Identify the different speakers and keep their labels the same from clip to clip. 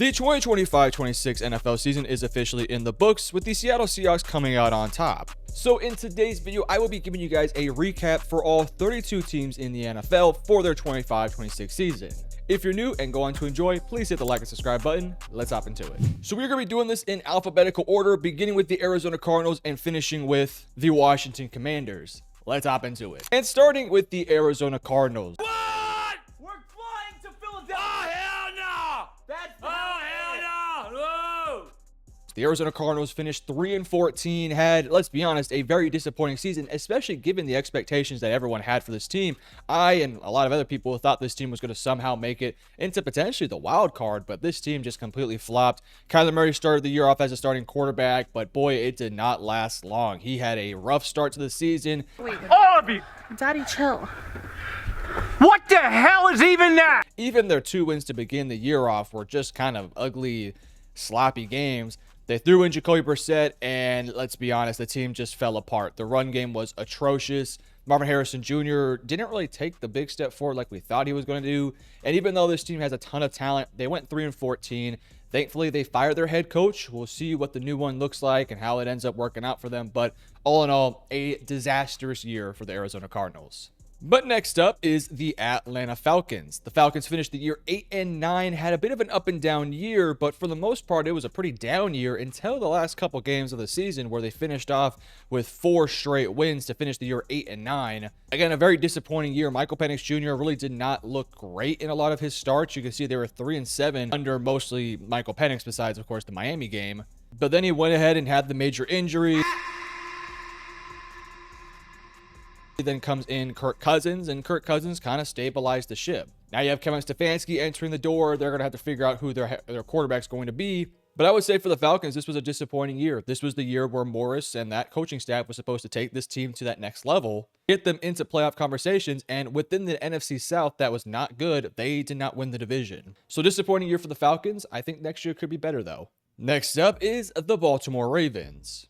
Speaker 1: The 2025-26 NFL season is officially in the books, with the Seattle Seahawks coming out on top. So in today's video, I will be giving you guys a recap for all 32 teams in the NFL for their 25-26 season. If you're new and going to enjoy, please hit the like and subscribe button. Let's hop into it. So we're going to be doing this in alphabetical order, beginning with the Arizona Cardinals and finishing with the Washington Commanders. Let's hop into it. And starting with the Arizona Cardinals.
Speaker 2: What? We're flying to Philadelphia. Oh, hell no. That's hell no. No.
Speaker 1: The Arizona Cardinals finished 3-14, had, let's be honest, a very disappointing season, especially given the expectations that everyone had for this team. I and a lot of other people thought this team was going to somehow make it into potentially the wild card, but this team just completely flopped. Kyler Murray started the year off as a starting quarterback, but boy, it did not last long. He had a rough start to the season.
Speaker 3: Wait,
Speaker 2: All of you.
Speaker 3: Daddy, chill.
Speaker 2: What the hell is even that?
Speaker 1: Even their 2 wins to begin the year off were just kind of ugly, sloppy games. They threw in Jacoby Brissett, and let's be honest, the team just fell apart. The run game was atrocious. Marvin Harrison Jr. didn't really take the big step forward like we thought he was going to do. And even though this team has a ton of talent, they went 3-14. Thankfully, they fired their head coach. We'll see what the new one looks like and how it ends up working out for them. But all in all, a disastrous year for the Arizona Cardinals. But next up is the Atlanta Falcons. The Falcons finished the year 8-9, had a bit of an up and down year, but for the most part, it was a pretty down year until the last couple games of the season where they finished off with 4 straight wins to finish the year 8-9. Again, a very disappointing year. Michael Penix Jr. really did not look great in a lot of his starts. You can see they were 3-7 under mostly Michael Penix, besides, of course, the Miami game. But then he went ahead and had the major injury. Then comes in Kirk Cousins, and Kirk Cousins kind of stabilized the ship. Now you have Kevin Stefanski entering the door. They're going to have to figure out who their quarterback's going to be. But I would say for the Falcons, this was a disappointing year. This was the year where Morris and that coaching staff was supposed to take this team to that next level, get them into playoff conversations, and within the NFC South, that was not good. They did not win the division. So disappointing year for the Falcons. I think next year could be better, though. Next up is the Baltimore Ravens.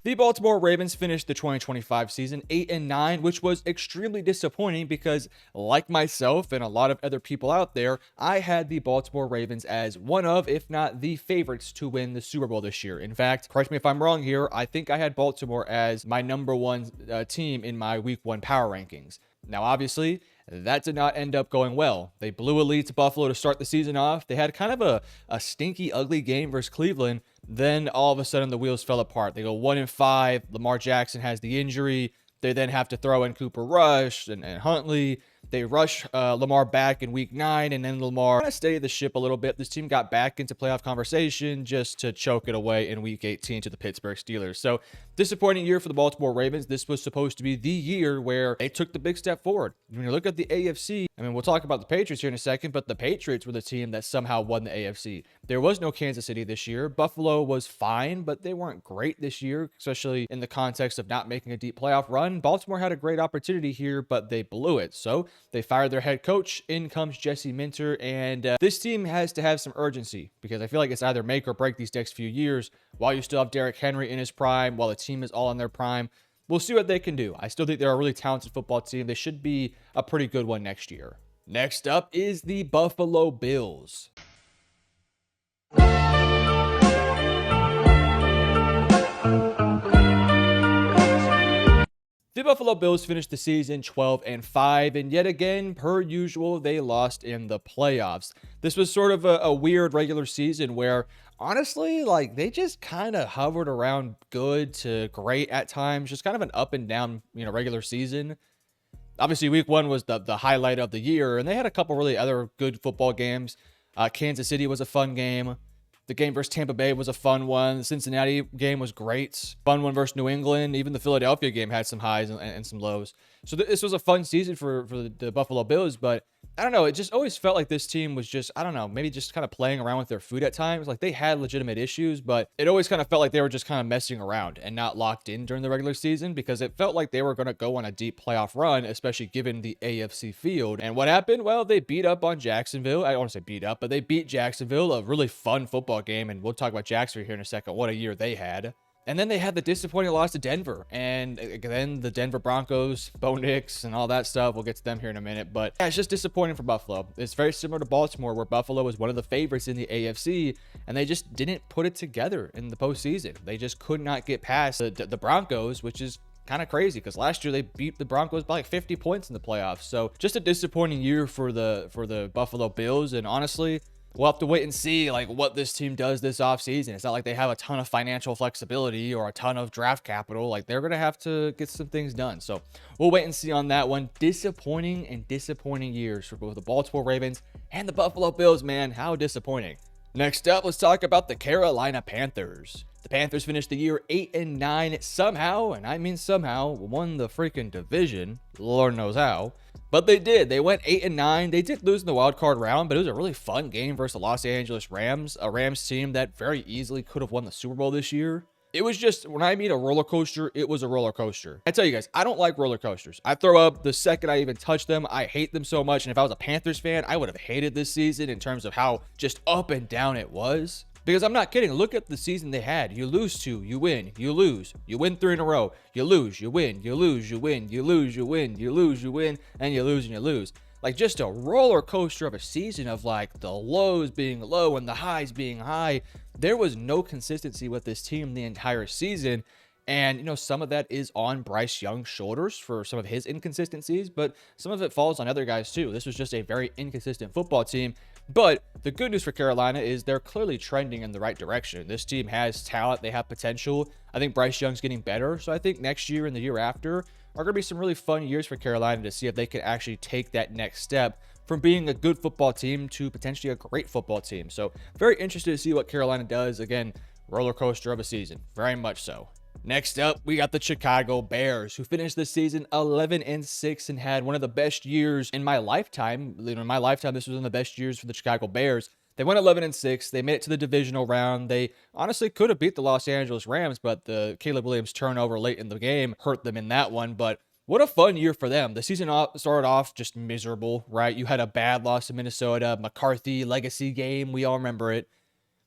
Speaker 1: The Baltimore Ravens finished the 2025 season 8-9, which was extremely disappointing because, like myself and a lot of other people out there, I had the Baltimore Ravens as one of, if not the favorites to win the Super Bowl this year. In fact, correct me if I'm wrong here, I think I had Baltimore as my number 1 team in my Week 1 power rankings. Now, obviously, that did not end up going well. They blew a lead to Buffalo to start the season off. They had kind of a stinky, ugly game versus Cleveland. Then all of a sudden the wheels fell apart. They go 1-5. Lamar Jackson has the injury. They then have to throw in Cooper Rush and Huntley. They rush Lamar back in week 9, and then Lamar kind of steadied the ship a little bit. This team got back into playoff conversation just to choke it away in week 18 to the Pittsburgh Steelers. So disappointing year for the Baltimore Ravens. This was supposed to be the year where they took the big step forward. When you look at the AFC, I mean, we'll talk about the Patriots here in a second, but the Patriots were the team that somehow won the AFC. There was no Kansas City this year. Buffalo was fine, but they weren't great this year, especially in the context of not making a deep playoff run. Baltimore had a great opportunity here, but they blew it. So they fired their head coach. In comes Jesse Minter, and this team has to have some urgency because I feel like it's either make or break these next few years while you still have Derrick Henry in his prime, while the team is all in their prime. We'll see what they can do. I still think they're a really talented football team. They should be a pretty good one next year. Next up is the Buffalo Bills. The Buffalo Bills finished the season 12-5, and yet again, per usual, they lost in the playoffs. This was sort of a weird regular season where, honestly, like, they just kind of hovered around good to great at times, just kind of an up and down, regular season. Obviously, week 1 was the highlight of the year, and they had a couple really other good football games. Kansas City was a fun game. The game versus Tampa Bay was a fun one. The Cincinnati game was great. Fun one versus New England. Even the Philadelphia game had some highs and some lows. So this was a fun season for the Buffalo Bills, but I don't know. It just always felt like this team was just, I don't know, maybe just kind of playing around with their food at times. Like they had legitimate issues, but it always kind of felt like they were just kind of messing around and not locked in during the regular season because it felt like they were going to go on a deep playoff run, especially given the AFC field. And what happened? Well, they beat up on Jacksonville. I don't want to say beat up, but they beat Jacksonville, a really fun football game. And we'll talk about Jacksonville here in a second. What a year they had. And then they had the disappointing loss to Denver. And then the Denver Broncos, Bo Nix, and all that stuff. We'll get to them here in a minute. But yeah, it's just disappointing for Buffalo. It's very similar to Baltimore, where Buffalo was one of the favorites in the AFC. And they just didn't put it together in the postseason. They just could not get past the Broncos, which is kind of crazy because last year they beat the Broncos by like 50 points in the playoffs. So just a disappointing year for the Buffalo Bills. And honestly, we'll have to wait and see like what this team does this offseason. It's not like they have a ton of financial flexibility or a ton of draft capital. Like they're going to have to get some things done. So we'll wait and see on that one. Disappointing years for both the Baltimore Ravens and the Buffalo Bills, man. How disappointing. Next up, let's talk about the Carolina Panthers. The Panthers finished the year 8-9 somehow, and I mean somehow, won the freaking division. Lord knows how. But they did. They went 8-9. They did lose in the wild card round, but it was a really fun game versus the Los Angeles Rams, a Rams team that very easily could have won the Super Bowl this year. It was just, when I mean a roller coaster, it was a roller coaster. I tell you guys, I don't like roller coasters. I throw up the second I even touch them. I hate them so much. And if I was a Panthers fan, I would have hated this season in terms of how just up and down it was. Because I'm not kidding. Look at the season they had. You lose 2, you win, you lose. You win 3 in a row. You lose, you win, you lose, you win, you lose, you win, you lose, you win, and you lose and you lose. Like just a roller coaster of a season of like the lows being low and the highs being high. There was no consistency with this team the entire season. And, you know, some of that is on Bryce Young's shoulders for some of his inconsistencies, but some of it falls on other guys too. This was just a very inconsistent football team. But the good news for Carolina is they're clearly trending in the right direction. This team has talent. They have potential. I think Bryce Young's getting better. So I think next year and the year after are going to be some really fun years for Carolina to see if they can actually take that next step from being a good football team to potentially a great football team. So very interested to see what Carolina does. Again, roller coaster of a season. Very much so. Next up, we got the Chicago Bears, who finished the season 11-6 and had one of the best years in my lifetime. In my lifetime, this was one of the best years for the Chicago Bears. They went 11-6. They made it to the divisional round. They honestly could have beat the Los Angeles Rams, but the Caleb Williams turnover late in the game hurt them in that one. But what a fun year for them. The season started off just miserable, right? You had a bad loss to Minnesota, McCarthy legacy game. We all remember it.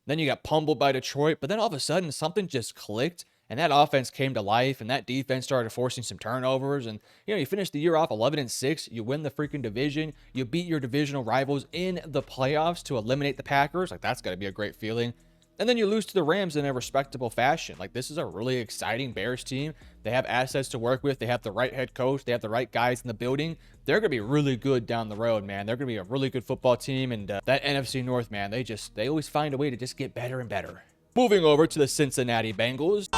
Speaker 1: Then you got pummeled by Detroit, but then all of a sudden something just clicked. And that offense came to life, and that defense started forcing some turnovers. And, you know, you finish the year off 11-6. You win the freaking division. You beat your divisional rivals in the playoffs to eliminate the Packers. Like, that's got to be a great feeling. And then you lose to the Rams in a respectable fashion. Like, this is a really exciting Bears team. They have assets to work with. They have the right head coach. They have the right guys in the building. They're going to be really good down the road, man. They're going to be a really good football team. And that NFC North, man, they always find a way to just get better and better. Moving over to the Cincinnati Bengals.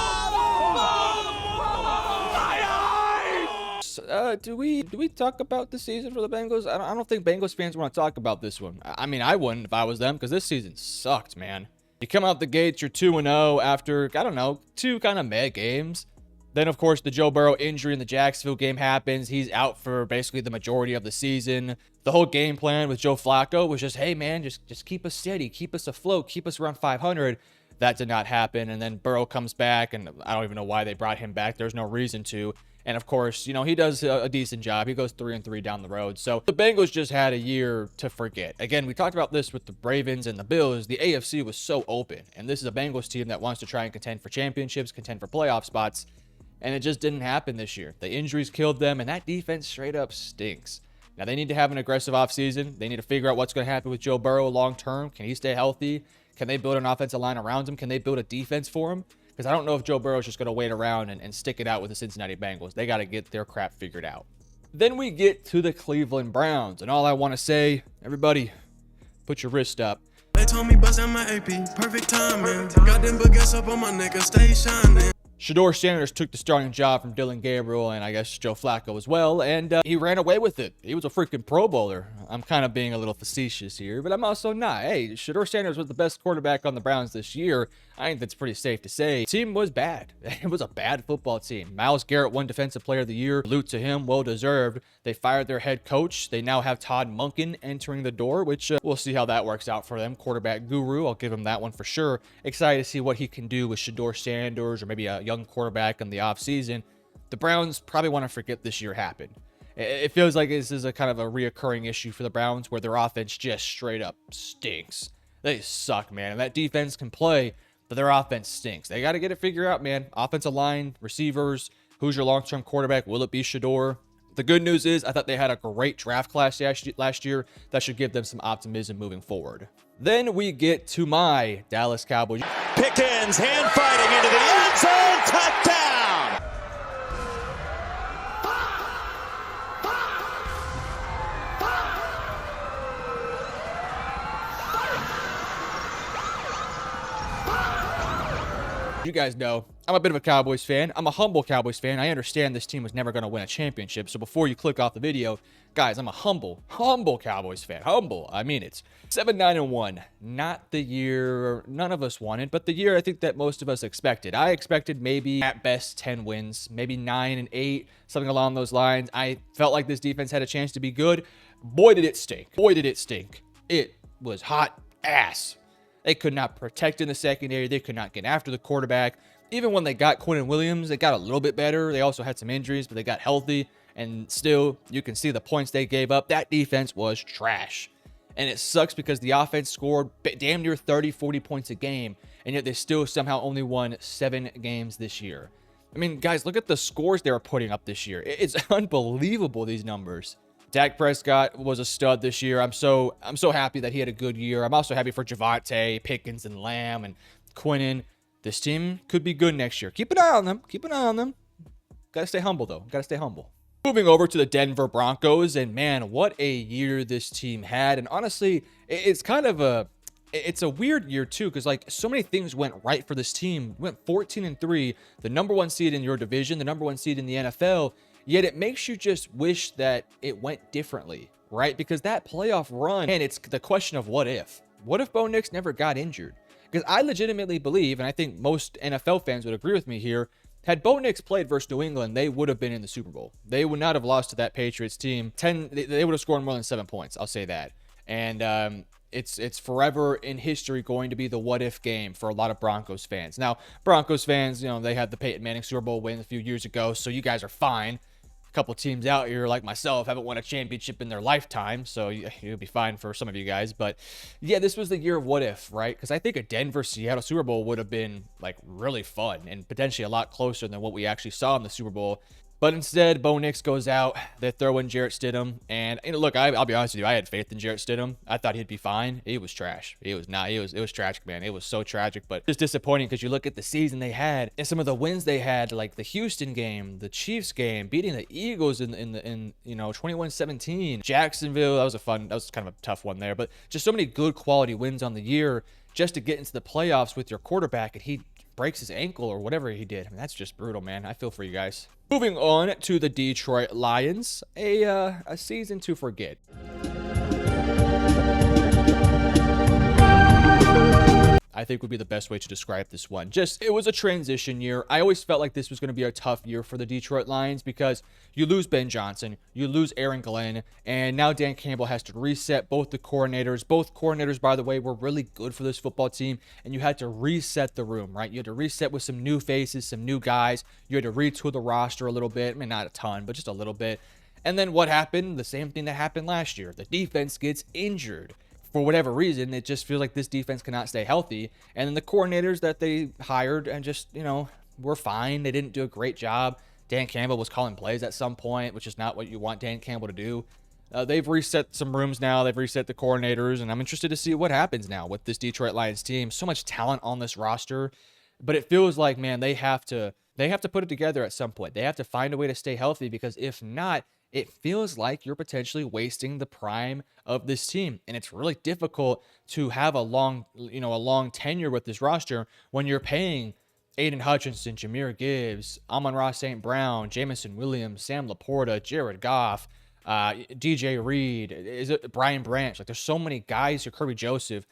Speaker 1: Do we talk about the season for the Bengals? I don't think Bengals fans want to talk about this one. I mean, I wouldn't if I was them because this season sucked, man. You come out the gates, you're 2-0 after, I don't know, 2 kind of meh games. Then, of course, the Joe Burrow injury in the Jacksonville game happens. He's out for basically the majority of the season. The whole game plan with Joe Flacco was just, hey, man, just keep us steady, keep us afloat, keep us around 500. That did not happen. And then Burrow comes back, and I don't even know why they brought him back. There's no reason to. And of course, you know, he does a decent job. He goes 3-3 down the road. So the Bengals just had a year to forget. Again, we talked about this with the Ravens and the Bills. The AFC was so open. And this is a Bengals team that wants to try and contend for championships, contend for playoff spots. And it just didn't happen this year. The injuries killed them, and that defense straight up stinks. Now, they need to have an aggressive offseason. They need to figure out what's going to happen with Joe Burrow long term. Can he stay healthy? Can they build an offensive line around him? Can they build a defense for him? Because I don't know if Joe Burrow is just going to wait around and stick it out with the Cincinnati Bengals. They got to get their crap figured out. Then we get to the Cleveland Browns. And all I want to say, everybody, put your wrist up.
Speaker 3: They told me bust out my AP, perfect timing. Got them baguettes up on my nigga, stay shining.
Speaker 1: Shedeur Sanders took the starting job from Dylan Gabriel and I guess Joe Flacco as well, and he ran away with it. He was a freaking Pro Bowler. I'm kind of being a little facetious here, but I'm also not. Hey, Shedeur Sanders was the best quarterback on the Browns this year. I think that's pretty safe to say. The team was bad. It was a bad football team. Myles Garrett won Defensive Player of the Year. Salute to him, well deserved. They fired their head coach. They now have Todd Monken entering the door, which we'll see how that works out for them. Quarterback guru, I'll give him that one for sure. Excited to see what he can do with Shedeur Sanders or maybe a young quarterback in the offseason. The Browns probably want to forget this year happened. It feels like this is a kind of a reoccurring issue for the Browns where their offense just straight up stinks. They suck, man. And that defense can play. that their offense stinks. They got to get it figured out, man. Offensive line, receivers, who's your long-term quarterback? Will it be Shador? The good news is I thought they had a great draft class last year. That should give them some optimism moving forward. Then we get to my Dallas Cowboys.
Speaker 4: Pickens hand fighting into the end zone, touchdown!
Speaker 1: You guys know I'm a bit of a Cowboys fan. I'm a humble Cowboys fan. I understand this team was never going to win a championship. So before you click off the video, guys, I'm a humble Cowboys fan. Humble. I mean it. 7-9-1. Not the year none of us wanted, but the year I think that most of us expected. I expected maybe at best 10 wins, maybe 9-8, something along those lines. I felt like this defense had a chance to be good. Boy, did it stink. Boy, did it stink. It was hot ass. They could not protect in the secondary. They could not get after the quarterback. Even when they got Quinn Williams, they got a little bit better. They also had some injuries, but they got healthy. And still, you can see the points they gave up. That defense was trash. And it sucks because the offense scored damn near 30, 40 points a game. And yet they still somehow only won 7 games this year. I mean, guys, look at the scores they were putting up this year. It's unbelievable, these numbers. Dak Prescott was a stud this year. I'm so happy that he had a good year. I'm also happy for Javonte, Pickens, and Lamb, and Quinnen. This team could be good next year. Keep an eye on them. Keep an eye on them. Gotta stay humble, though. Gotta stay humble. Moving over to the Denver Broncos, and man, what a year this team had. And honestly, it's kind of it's a weird year too, because like so many things went right for this team. Went 14-3, the number 1 seed in your division, the number 1 seed in the NFL. Yet it makes you just wish that it went differently, right? Because that playoff run, and it's the question of what if? What if Bo Nix never got injured? Because I legitimately believe, and I think most NFL fans would agree with me here, had Bo Nix played versus New England, they would have been in the Super Bowl. They would not have lost to that Patriots team. They would have scored more than 7 points. I'll say that. And it's forever in history going to be the what if game for a lot of Broncos fans. Now, Broncos fans, you know, they had the Peyton Manning Super Bowl win a few years ago, so you guys are fine. Couple teams out here like myself haven't won a championship in their lifetime, so you'll be fine for some of you guys. But yeah, this was the year of what if, right? Because I think a Denver Seattle Super Bowl would have been like really fun and potentially a lot closer than what we actually saw in the Super Bowl. But instead, Bo Nix goes out. They throw in Jarrett Stidham. And look, I'll be honest with you. I had faith in Jarrett Stidham. I thought he'd be fine. He was trash. It was tragic, man. It was so tragic. But it's disappointing because you look at the season they had and some of the wins they had, like the Houston game, the Chiefs game, beating the Eagles in 21-17. Jacksonville, that was kind of a tough one there. But just so many good quality wins on the year just to get into the playoffs with your quarterback, and he breaks his ankle or whatever he did. I mean, that's just brutal, man. I feel for you guys. Moving on to the Detroit Lions, a season to forget. I think would be the best way to describe this one. It was a transition year. I always felt like this was going to be a tough year for the Detroit Lions because you lose Ben Johnson, you lose Aaron Glenn, and now Dan Campbell has to reset both the coordinators. Both coordinators, by the way, were really good for this football team, and you had to reset the room, right? You had to reset with some new faces, some new guys. You had to retool the roster a little bit. I mean, not a ton, but just a little bit. And then what happened? The same thing that happened last year. The defense gets injured. For whatever reason, it just feels like this defense cannot stay healthy. And then the coordinators that they hired and just, were fine. They didn't do a great job. Dan Campbell was calling plays at some point, which is not what you want Dan Campbell to do. They've reset some rooms now. They've reset the coordinators, and I'm interested to see what happens now with this Detroit Lions team. So much talent on this roster, but it feels like, man, they have to put it together at some point. They have to find a way to stay healthy, because if not, it feels like you're potentially wasting the prime of this team. And it's really difficult to have a long tenure with this roster when you're paying Aiden Hutchinson, Jahmyr Gibbs, Amon-Ra St. Brown, Jamison Williams, Sam Laporta, Jared Goff, DJ Reed, is it Brian Branch? Like, there's so many guys here, Kirby Joseph,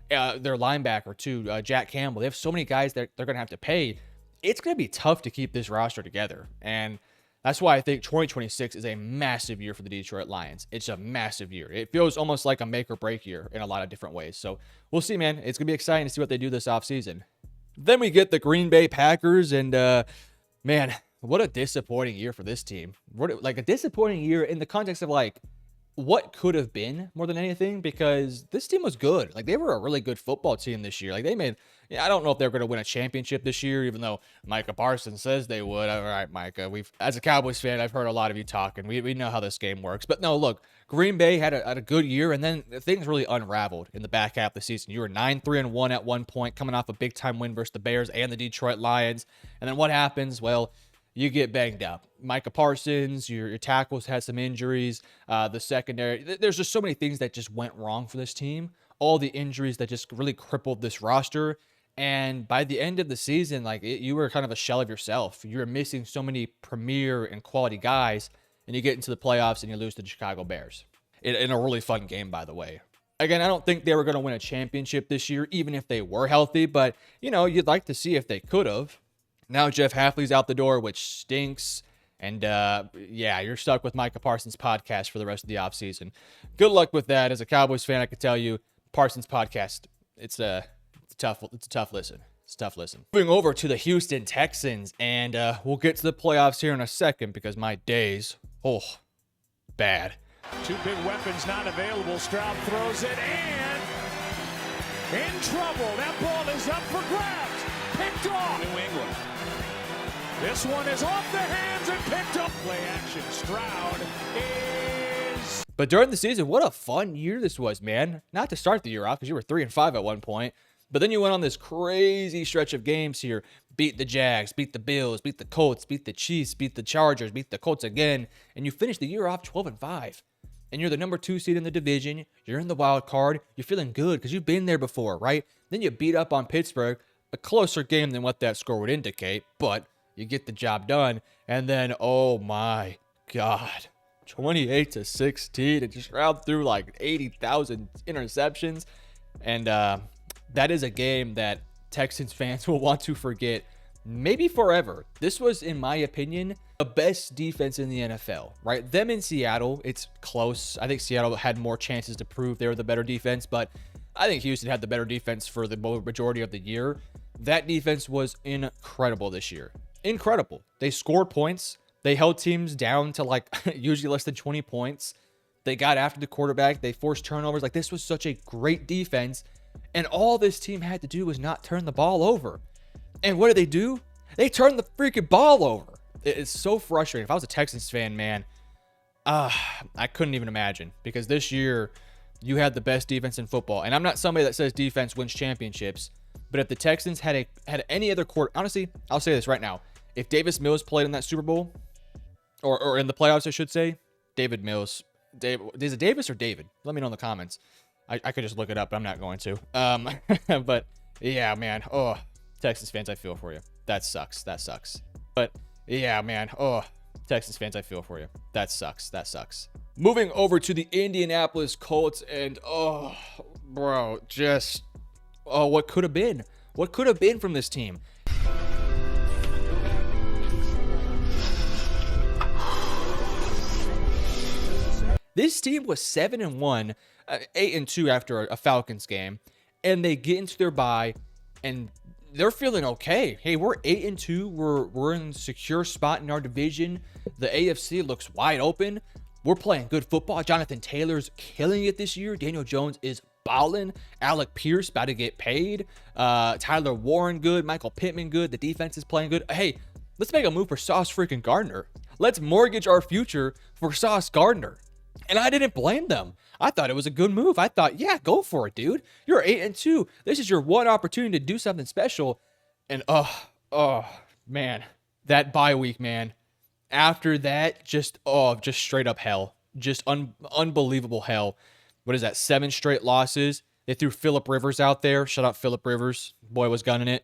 Speaker 1: their linebacker too, Jack Campbell. They have so many guys that they're going to have to pay. It's going to be tough to keep this roster together. And that's why I think 2026 is a massive year for the Detroit Lions. It's a massive year. It feels almost like a make or break year in a lot of different ways. So we'll see, man. It's going to be exciting to see what they do this offseason. Then we get the Green Bay Packers, and man, what a disappointing year for this team. Like a disappointing year in the context of, like, what could have been more than anything, because this team was good. Like, they were a really good football team this year. Like, they made, yeah, I don't know if they're going to win a championship this year, even though Micah Parsons says they would. All right, Micah, as a Cowboys fan, I've heard a lot of you talking. We know how this game works. But no, look, Green Bay had a good year, and then things really unraveled in the back half of the season. You were 9-3-1 at one point, coming off a big time win versus the Bears and the Detroit Lions. And then what happens? Well, you get banged up. Micah Parsons, your tackles had some injuries, the secondary. There's just so many things that just went wrong for this team. All the injuries that just really crippled this roster. And by the end of the season, you were kind of a shell of yourself. You were missing so many premier and quality guys, and you get into the playoffs and you lose to the Chicago Bears. In a really fun game, by the way. Again, I don't think they were going to win a championship this year, even if they were healthy, but, you'd like to see if they could have. Now Jeff Hafley's out the door, which stinks. And, yeah, you're stuck with Micah Parsons' podcast for the rest of the offseason. Good luck with that. As a Cowboys fan, I can tell you, Parsons' podcast, it's a tough listen. It's a tough listen. Moving over to the Houston Texans, and we'll get to the playoffs here in a second because my days, bad.
Speaker 5: Two big weapons not available. Stroud throws it and in trouble. That ball is up for grabs. Picked off.
Speaker 2: New England.
Speaker 5: This one is off the hands and picked up. Play action. Stroud is.
Speaker 1: But during the season, what a fun year this was, man. Not to start the year off because you were 3-5 at one point. But then you went on this crazy stretch of games here. Beat the Jags, beat the Bills, beat the Colts, beat the Chiefs, beat the Chargers, beat the Colts again. And you finished the year off 12-5. And you're the number 2 seed in the division. You're in the wild card. You're feeling good because you've been there before, right? Then you beat up on Pittsburgh. A closer game than what that score would indicate, but you get the job done. And then, oh my God, 28-16. It just ran through like 80,000 interceptions. And that is a game that Texans fans will want to forget maybe forever. This was, in my opinion, the best defense in the NFL, right? Them in Seattle, it's close. I think Seattle had more chances to prove they were the better defense, but I think Houston had the better defense for the majority of the year. That defense was incredible this year. Incredible. They scored points. They held teams down to usually less than 20 points. They got after the quarterback. They forced turnovers. This was such a great defense. And all this team had to do was not turn the ball over. And what did they do? They turned the freaking ball over. It's so frustrating. If I was a Texans fan, man, I couldn't even imagine. Because this year, you had the best defense in football. And I'm not somebody that says defense wins championships. But if the Texans had any other quarter, honestly, I'll say this right now. If Davis Mills played in that Super Bowl, or in the playoffs, I should say, David Mills. Is it Davis or David? Let me know in the comments. I could just look it up, but I'm not going to. But yeah, man. Oh, Texans fans, I feel for you. That sucks. But yeah, man. Oh, Texans fans, I feel for you. That sucks. Moving over to the Indianapolis Colts, and bro, just what could have been? What could have been from this team? This team was 7-1, 8-2 after a Falcons game, and they get into their bye, and they're feeling okay. Hey, we're 8-2. We're in a secure spot in our division. The AFC looks wide open. We're playing good football. Jonathan Taylor's killing it this year. Daniel Jones is balling. Alec Pierce about to get paid. Tyler Warren good. Michael Pittman good. The defense is playing good. Hey, let's make a move for Sauce freaking Gardner. Let's mortgage our future for Sauce Gardner. And I didn't blame them. I thought it was a good move. I thought, yeah, go for it, dude. You're 8-2. This is your one opportunity to do something special. And man, that bye week, man. After that, just straight up hell. Just unbelievable hell. What is that? 7 straight losses. They threw Phillip Rivers out there. Shut up, Phillip Rivers. Boy was gunning it.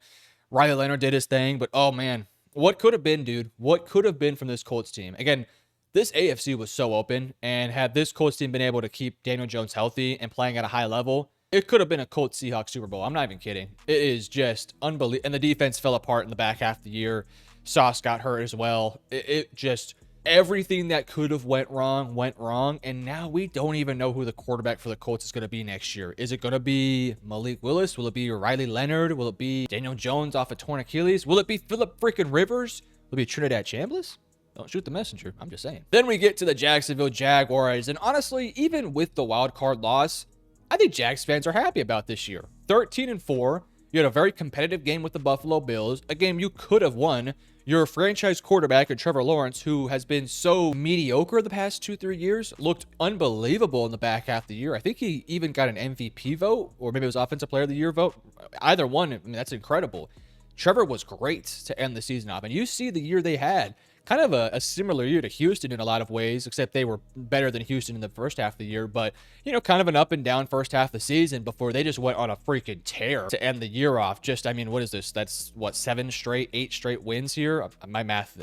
Speaker 1: Riley Leonard did his thing, but oh man, what could have been, dude? What could have been from this Colts team? Again, this AFC was so open, and had this Colts team been able to keep Daniel Jones healthy and playing at a high level, it could have been a Colts Seahawks Super Bowl. I'm not even kidding. It is just unbelievable. And the defense fell apart in the back half of the year. Sauce got hurt as well. It just, everything that could have went wrong. And now we don't even know who the quarterback for the Colts is going to be next year. Is it going to be Malik Willis? Will it be Riley Leonard? Will it be Daniel Jones off a torn Achilles? Will it be Phillip freaking Rivers? Will it be Trinidad Chambliss? Don't shoot the messenger. I'm just saying. Then we get to the Jacksonville Jaguars. And honestly, even with the wild card loss, I think Jags fans are happy about this year. 13-4. You had a very competitive game with the Buffalo Bills, a game you could have won. Your franchise quarterback, Trevor Lawrence, who has been so mediocre the past 2-3 years, looked unbelievable in the back half of the year. I think he even got an MVP vote, or maybe it was Offensive Player of the Year vote. Either one, I mean, that's incredible. Trevor was great to end the season off. And you see the year they had, kind of a similar year to Houston in a lot of ways, except they were better than Houston in the first half of the year. But, you know, kind of an up and down first half of the season before they just went on a freaking tear to end the year off. Just, I mean, what is this? That's, what, 8 straight wins here? My math,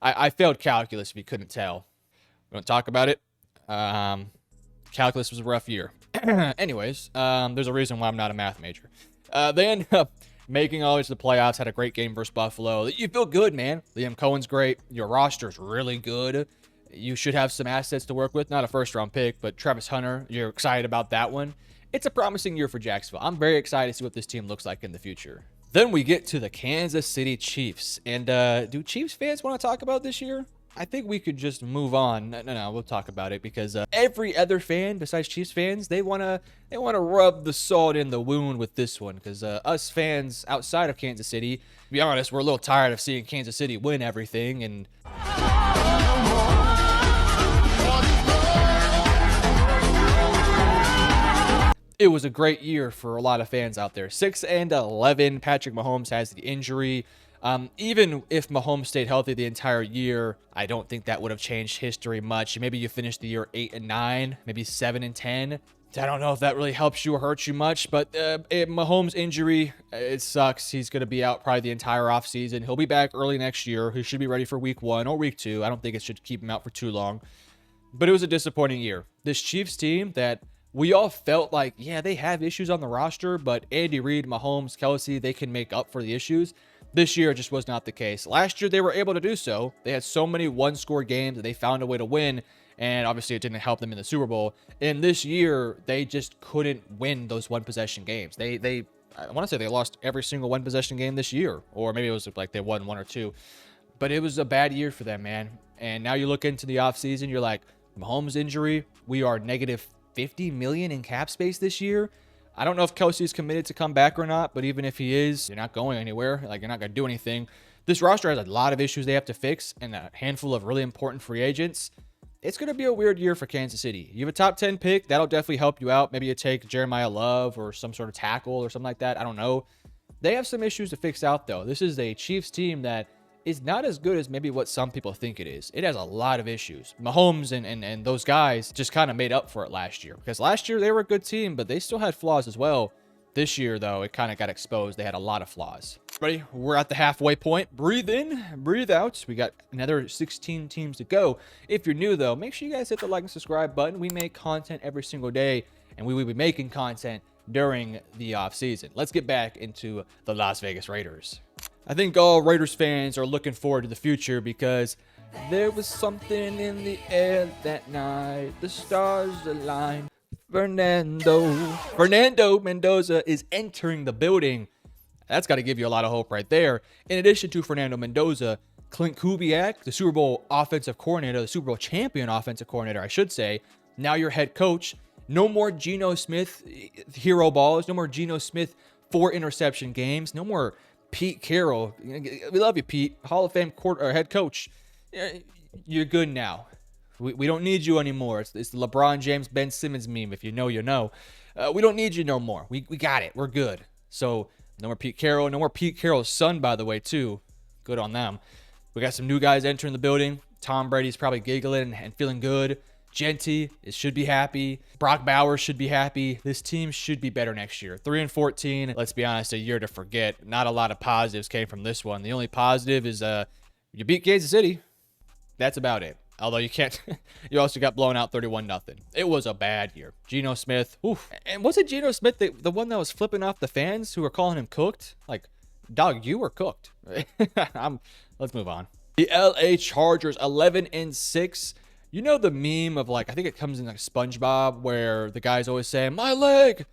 Speaker 1: I failed calculus if you couldn't tell. We don't talk about it. Calculus was a rough year. Anyways, there's a reason why I'm not a math major. They end up making all the way to the playoffs, had a great game versus Buffalo. You feel good, man. Liam Cohen's great. Your roster's really good. You should have some assets to work with. Not a first-round pick, but Travis Hunter, you're excited about that one. It's a promising year for Jacksonville. I'm very excited to see what this team looks like in the future. Then we get to the Kansas City Chiefs. And do Chiefs fans want to talk about this year? I think we could just move on. No, we'll talk about it because every other fan besides Chiefs fans, they wanna rub the salt in the wound with this one because us fans outside of Kansas City, to be honest, we're a little tired of seeing Kansas City win everything. And it was a great year for a lot of fans out there. 6-11. Patrick Mahomes has the injury. Even if Mahomes stayed healthy the entire year, I don't think that would have changed history much. Maybe you finish the year 8-9, maybe 7-10. I don't know if that really helps you or hurts you much, but Mahomes' injury, it sucks. He's going to be out probably the entire offseason. He'll be back early next year. He should be ready for week 1 or week 2. I don't think it should keep him out for too long. But it was a disappointing year. This Chiefs team that we all felt like, yeah, they have issues on the roster, but Andy Reid, Mahomes, Kelsey, they can make up for the issues. This year, it just was not the case. Last year, they were able to do so. They had so many one-score games that they found a way to win, and obviously, it didn't help them in the Super Bowl. And this year, they just couldn't win those one-possession games. I want to say they lost every single one-possession game this year, or maybe it was like they won 1 or 2. But it was a bad year for them, man. And now you look into the offseason, you're like, Mahomes' injury, we are negative $50 million in cap space this year. I don't know if Kelsey's committed to come back or not, but even if he is, you're not going anywhere. Like, you're not going to do anything. This roster has a lot of issues they have to fix and a handful of really important free agents. It's going to be a weird year for Kansas City. You have a top 10 pick. That'll definitely help you out. Maybe you take Jeremiah Love or some sort of tackle or something like that. I don't know. They have some issues to fix out, though. This is a Chiefs team that is not as good as maybe what some people think it is. It has a lot of issues. Mahomes and those guys just kind of made up for it last year because last year they were a good team, but they still had flaws as well. This year, though, it kind of got exposed. They had a lot of flaws. Ready? We're at the halfway point. Breathe in, breathe out. We got another 16 teams to go. If you're new, though, make sure you guys hit the like and subscribe button. We make content every single day, and we will be making content during the offseason. Let's get back into the Las Vegas Raiders. I think all Raiders fans are looking forward to the future because there was something in the air that night. The stars aligned. Fernando Mendoza is entering the building. That's got to give you a lot of hope right there. In addition to Fernando Mendoza, Clint Kubiak, the Super Bowl offensive coordinator, the Super Bowl champion offensive coordinator, I should say, now your head coach. No more Geno Smith hero balls. No more Geno Smith 4 interception games. No more Pete Carroll. We love you, Pete. Hall of Fame head coach. You're good now. We don't need you anymore. It's the LeBron James, Ben Simmons meme. If you know, you know. We don't need you no more. We got it. We're good. So no more Pete Carroll. No more Pete Carroll's son, by the way, too. Good on them. We got some new guys entering the building. Tom Brady's probably giggling and feeling good. Genty should be happy. Brock Bowers should be happy. This team should be better next year. 3-14. Let's be honest, a year to forget. Not a lot of positives came from this one. The only positive is you beat Kansas City. That's about it. Although you can't, you also got blown out 31-0. It was a bad year. Geno Smith, oof. And was it Geno Smith, the one that was flipping off the fans who were calling him cooked? Like, dog, you were cooked. Let's move on. The LA Chargers, 11-6. You know the meme of, like, I think it comes in like SpongeBob where the guy's always saying, my leg.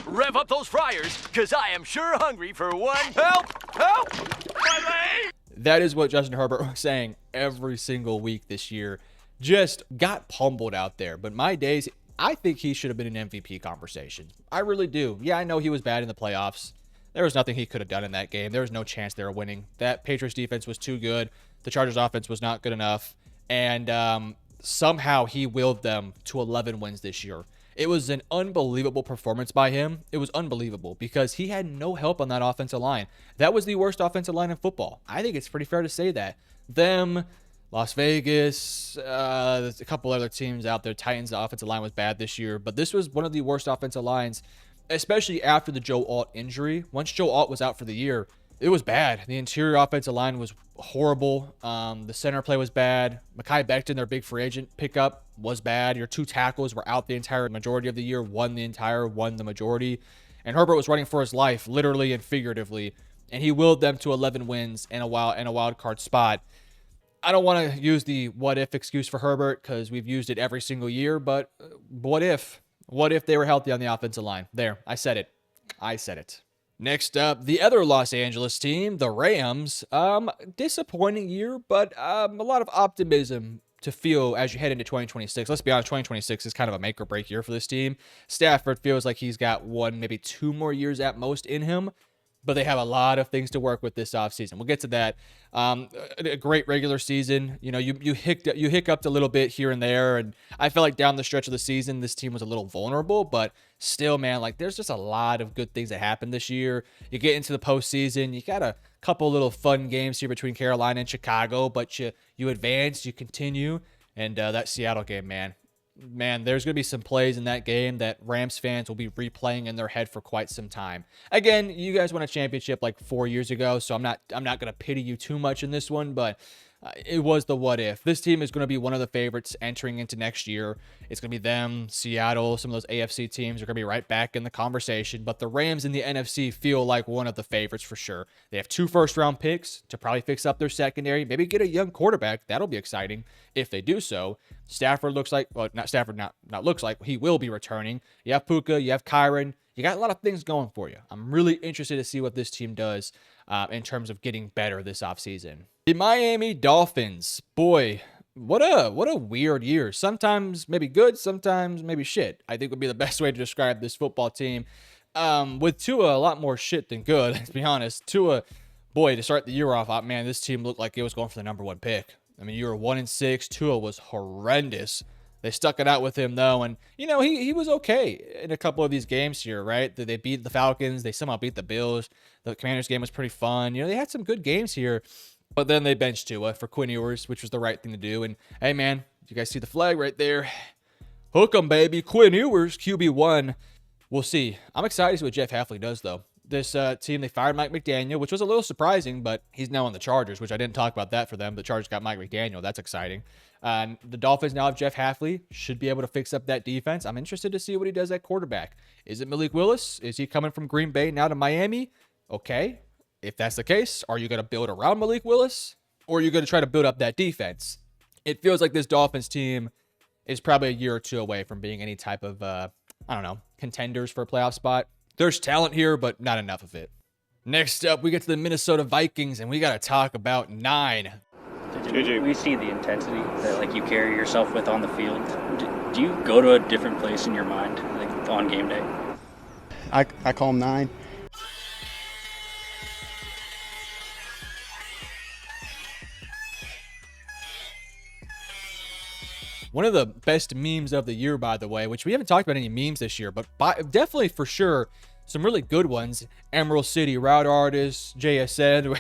Speaker 2: Rev up those fryers, because I am sure hungry for one. Help! Help! My leg!
Speaker 1: That is what Justin Herbert was saying every single week this year. Just got pummeled out there. But my days, I think he should have been in MVP conversation. I really do. Yeah, I know he was bad in the playoffs. There was nothing he could have done in that game. There was no chance they were winning. That Patriots defense was too good. The Chargers offense was not good enough. And somehow he willed them to 11 wins this year. It was an unbelievable performance by him. It was unbelievable because he had no help on that offensive line. That was the worst offensive line in football. I think it's pretty fair to say that. Them, Las Vegas, there's a couple other teams out there. Titans, the offensive line was bad this year. But this was one of the worst offensive lines, especially after the Joe Alt injury. Once Joe Alt was out for the year, it was bad. The interior offensive line was horrible. The center play was bad. Mekhi Becton, their big free agent pickup, was bad. Your two tackles were out the entire majority of the year. Won the majority. And Herbert was running for his life, literally and figuratively. And he willed them to 11 wins and a wild card spot. I don't want to use the what if excuse for Herbert because we've used it every single year. But what if? What if they were healthy on the offensive line? There, I said it. Next up, the other Los Angeles team, the Rams. Disappointing year, but a lot of optimism to feel as you head into 2026. Let's be honest, 2026 is kind of a make or break year for this team. Stafford feels like he's got 1, maybe 2 more years at most in him, but they have a lot of things to work with this offseason. We'll get to that. A great regular season. You know, you hiccuped a little bit here and there, and I felt like down the stretch of the season, this team was a little vulnerable, but still, man, like there's just a lot of good things that happened this year. You get into the postseason, you got a couple little fun games here between Carolina and Chicago, but you advance, you continue, and that Seattle game, man, there's going to be some plays in that game that Rams fans will be replaying in their head for quite some time. Again, you guys won a championship like 4 years ago, so I'm not going to pity you too much in this one, but it was the what if. This team is going to be one of the favorites entering into next year. It's going to be them, Seattle, some of those AFC teams are going to be right back in the conversation, but the Rams in the NFC feel like one of the favorites for sure. They have 2 first-round picks to probably fix up their secondary, maybe get a young quarterback. That'll be exciting if they do so. Stafford looks like, well, not Stafford, not looks like, he will be returning. You have Puka, you have Kyron. You got a lot of things going for you. I'm really interested to see what this team does in terms of getting better this offseason. The Miami Dolphins, boy, what a weird year. Sometimes maybe good, sometimes maybe shit, I think would be the best way to describe this football team. With Tua, a lot more shit than good, let's be honest. Tua, boy, to start the year off, man, this team looked like it was going for the number 1 pick. I mean, you were 1-6. Tua was horrendous. They stuck it out with him, though, and, you know, he was okay in a couple of these games here, right? They beat the Falcons. They somehow beat the Bills. The Commanders game was pretty fun. You know, they had some good games here, but then they benched Tua for Quinn Ewers, which was the right thing to do. And, hey, man, you guys see the flag right there? Hook 'em, baby. Quinn Ewers, QB1. We'll see. I'm excited to see what Jeff Hafley does, though. This team, they fired Mike McDaniel, which was a little surprising, but he's now on the Chargers, which I didn't talk about that for them. The Chargers got Mike McDaniel. That's exciting. The Dolphins now have Jeff Hafley. Should be able to fix up that defense. I'm interested to see what he does at quarterback. Is it Malik Willis? Is he coming from Green Bay now to Miami? Okay. If that's the case, are you going to build around Malik Willis? Or are you going to try to build up that defense? It feels like this Dolphins team is probably a year or 2 away from being any type of, contenders for a playoff spot. There's talent here, but not enough of it. Next up, we get to the Minnesota Vikings, and we got to talk about 9.
Speaker 6: We see the intensity that you carry yourself with on the field. Do you go to a different place in your mind on game day?
Speaker 7: I call them 9.
Speaker 1: One of the best memes of the year, by the way, which we haven't talked about any memes this year, but definitely for sure some really good ones. Emerald City Route Artist, JSN,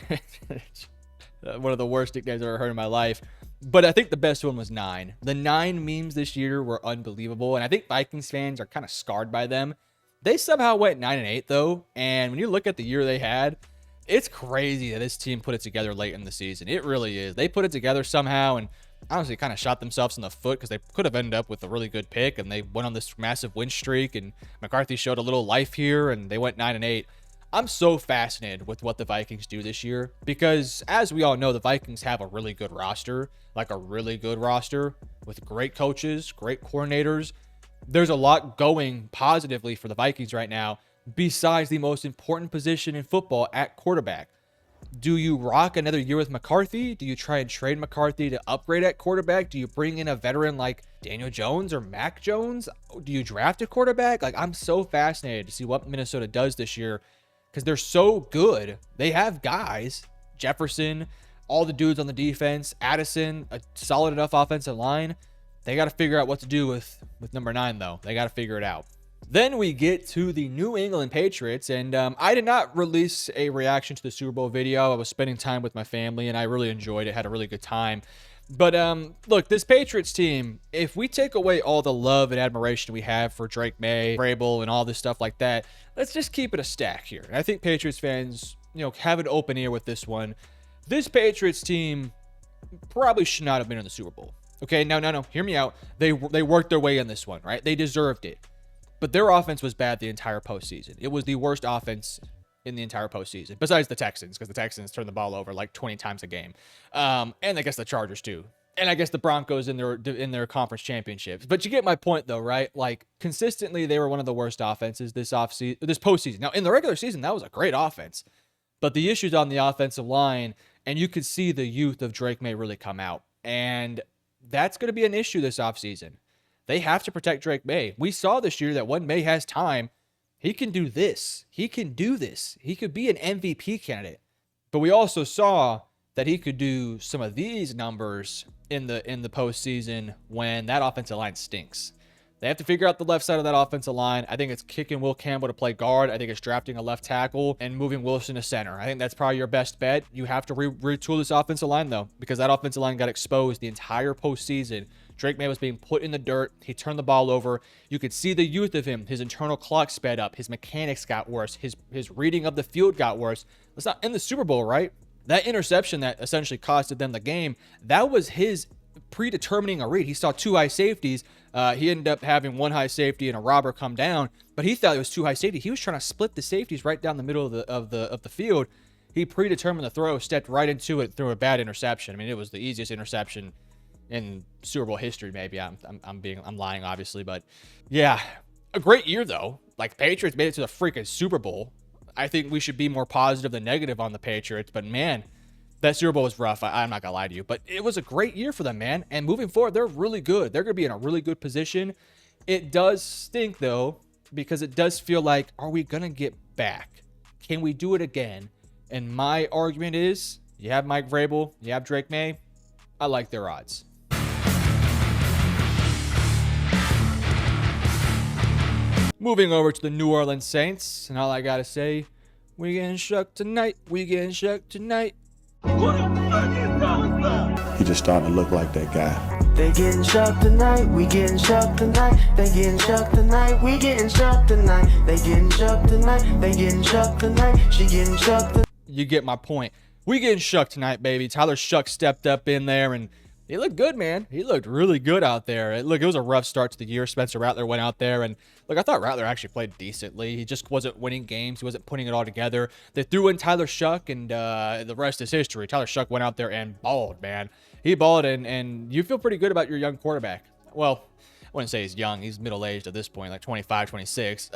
Speaker 1: one of the worst nicknames I've ever heard in my life. But I think the best one was 9. The 9 memes this year were unbelievable, and I think Vikings fans are kind of scarred by them. They somehow went 9-8 though, and when you look at the year they had, it's crazy that this team put it together late in the season. It really is. They put it together somehow, and honestly kind of shot themselves in the foot because they could have ended up with a really good pick, and they went on this massive win streak, and McCarthy showed a little life here, and they went 9-8. I'm so fascinated with what the Vikings do this year because, as we all know, the Vikings have a really good roster, with great coaches, great coordinators. There's a lot going positively for the Vikings right now besides the most important position in football at quarterback. Do you rock another year with McCarthy? Do you try and trade McCarthy to upgrade at quarterback? Do you bring in a veteran like Daniel Jones or Mac Jones? Do you draft a quarterback? Like, I'm so fascinated to see what Minnesota does this year because they're so good. They have guys, Jefferson, all the dudes on the defense, Addison, a solid enough offensive line. They got to figure out what to do with number 9, though. They got to figure it out. Then we get to the New England Patriots, and I did not release a reaction to the Super Bowl video. I was spending time with my family, and I really enjoyed it, had a really good time. But look, this Patriots team, if we take away all the love and admiration we have for Drake May, Vrabel, and all this stuff like that, let's just keep it a stack here. And I think Patriots fans, have an open ear with this one. This Patriots team probably should not have been in the Super Bowl. Okay, no, hear me out. They worked their way in this one, right? They deserved it. But their offense was bad the entire postseason. It was the worst offense in the entire postseason, besides the Texans, because the Texans turned the ball over like 20 times a game. And I guess the Chargers too. And I guess the Broncos in their conference championships. But you get my point though, right? Like, consistently, they were one of the worst offenses this postseason. Now, in the regular season, that was a great offense. But the issues on the offensive line, and you could see the youth of Drake May really come out. And that's going to be an issue this offseason. They have to protect Drake May. We saw this year that when May has time, he can do this. He can do this. He could be an MVP candidate. But we also saw that he could do some of these numbers in the postseason when that offensive line stinks. They have to figure out the left side of that offensive line. I think it's kicking Will Campbell to play guard. I think it's drafting a left tackle and moving Wilson to center. I think that's probably your best bet. You have to retool this offensive line, though, because that offensive line got exposed the entire postseason. Drake May was being put in the dirt. He turned the ball over. You could see the youth of him. His internal clock sped up. His mechanics got worse. His reading of the field got worse. Let's not in the Super Bowl, right? That interception that essentially costed them the game, that was his predetermining a read. He saw 2 high safeties. He ended up having 1 high safety and a robber come down, but he thought it was 2 high safety. He was trying to split the safeties right down the middle of the field. He predetermined the throw, stepped right into it, threw a bad interception. I mean, it was the easiest interception in Super Bowl history. Maybe I'm lying, obviously, but yeah, a great year though. Like, Patriots made it to the freaking Super Bowl. I think we should be more positive than negative on the Patriots, but man, that Super Bowl was rough. I'm not gonna lie to you, but it was a great year for them, man. And moving forward, they're really good. They're gonna be in a really good position. It does stink though, because it does feel like, are we gonna get back? Can we do it again? And my argument is, you have Mike Vrabel, you have Drake May. I like their odds. Moving over to the New Orleans Saints, and all I gotta say, we getting shook tonight. We getting shook tonight.
Speaker 7: He just starting to look like that guy.
Speaker 8: They getting shook tonight, we getting shook tonight. They getting shook tonight, we getting shook tonight. They getting shook tonight, they getting shook tonight. She getting shook tonight.
Speaker 1: You get my point. We getting shook tonight, baby. Tyler Shuck stepped up in there, and he looked good, man. He looked really good out there. It was a rough start to the year. Spencer Rattler went out there, and look, I thought Rattler actually played decently. He just wasn't winning games. He wasn't putting it all together. They threw in Tyler Shuck, and the rest is history. Tyler Shuck went out there and balled, man. He balled, and you feel pretty good about your young quarterback. Well, I wouldn't say he's young. He's middle-aged at this point, like 25, 26.